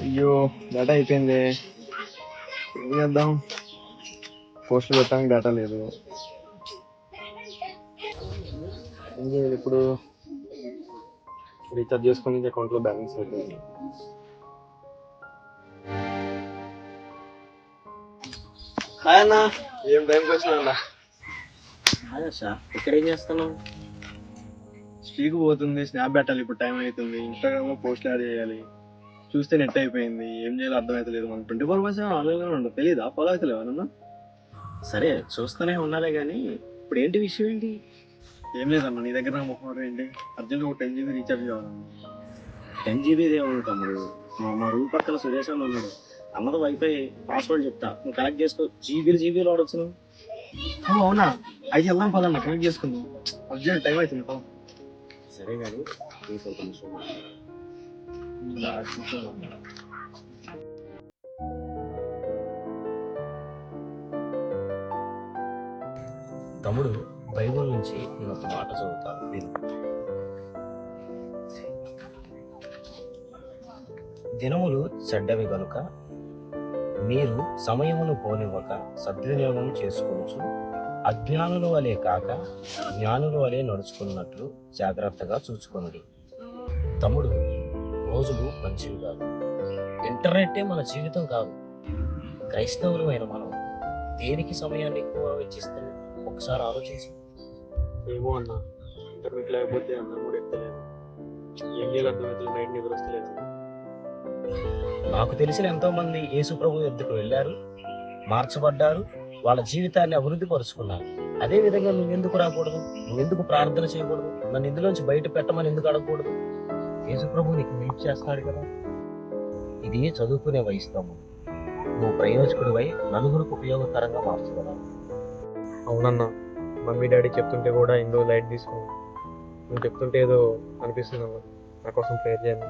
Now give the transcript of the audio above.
అయ్యో డేటా అయిపోయింది. ఏం చేద్దాం? పోస్టులు పెట్టడానికి డేటా లేదు. ఏం చేయాలి ఇప్పుడు? రీఛార్జ్ చేసుకుని అకౌంట్లో బ్యాలెన్స్ అయిపోయింది. హాయ్ అన్న, ఏం టైంకి వచ్చినా అన్న? ఇక్కడ ఏం చేస్తున్నావు? స్ట్రీక్ పోతుంది, స్నాప్ పెట్టాలి, ఇప్పుడు టైం అవుతుంది. ఇన్స్టాగ్రామ్లో పోస్ట్ యాడ్ చేయాలి. చూస్తే నెట్ అయిపోయింది, ఏం చేయాలో అర్థమవుతలేదు. మనం 24/7 ఆన్లైన్లో ఉండదు, తెలీదా? ఫాలో అవుతలేవు అన్న? సరే చూస్తూనే ఉన్నాలే కానీ ఇప్పుడు ఏంటి విషయం ఏంటి? ఏం లేదన్న, నీ దగ్గర ముఖం ఏంటి? అర్జెంట్ ఒక 10 GB రీఛార్జ్ కావాలన్న. 10 GB దేవుడు తమ్ముడు. మా రూమ్ పక్కన సురేష్ అని ఉన్నాడు, అన్నది వైఫై పాస్వర్డ్ చెప్తా, నువ్వు కనెక్ట్ చేసుకో. జీబీలు వాడచ్చు నువ్వు. అవునా? అయితే వెళ్దాం పదన్న, కనెక్ట్ చేసుకుందాం. అర్జెంట్ టైం అవుతుంది. సరే కానీ తమ్ముడు, బైబిల్ నుంచి నేను ఒక మాట చదువుతాను విను. దినములు చెడ్డవి గనుక మీరు సమయమును పోనివ్వక సద్వినియోగం చేసుకోవచ్చు. అజ్ఞానుల వలె కాక జ్ఞానుల వలె నడుచుకున్నట్లు జాగ్రత్తగా చూసుకొనుడి. తమ్ముడు, రోజులు మంచివి కాదు. ఇంటర్నెట్టే మన జీవితం కాదు. క్రైస్తవులమైన మనం దేనికి సమయాన్ని ఎక్కువ వెచ్చిస్తాం? ఒకసారి ఆలోచించి. ఏమో అన్న, ఇంటర్నెట్ లేకపోతే అన్నం కూడా ఎత్తలేదు. ఏం చేయాలి అర్థమవుతుంది, నైట్ నిద్ర వస్తలేదు. నాకు తెలిసిన ఎంతో మంది యేసు ప్రభు ఎద్దుకు వెళ్ళారు, మార్చబడ్డారు, వాళ్ళ జీవితాన్ని అభివృద్ధి పరుచుకున్నారు. అదే విధంగా నువ్వెందుకు రాకూడదు? నువ్వెందుకు ప్రార్థన చేయకూడదు? నన్ను ఇందులోంచి బయట పెట్టమని ఎందుకు అడగకూడదు? యేసు ప్రభు నీకు హెల్ప్ చేస్తాడు కదా. ఇది చదువుకునే వయసు తమ్ముడు. నువ్వు ప్రయోజకుడివై నలుగురికి ఉపయోగకరంగా మార్చగలవు. అవునన్నా, మమ్మీ డాడీ చెప్తుంటే కూడా ఇందులో లైట్ తీసుకున్నాను. నువ్వు చెప్తుంటే ఏదో అనిపిస్తుంది అన్న, నా కోసం ప్రేయర్ చేయండి.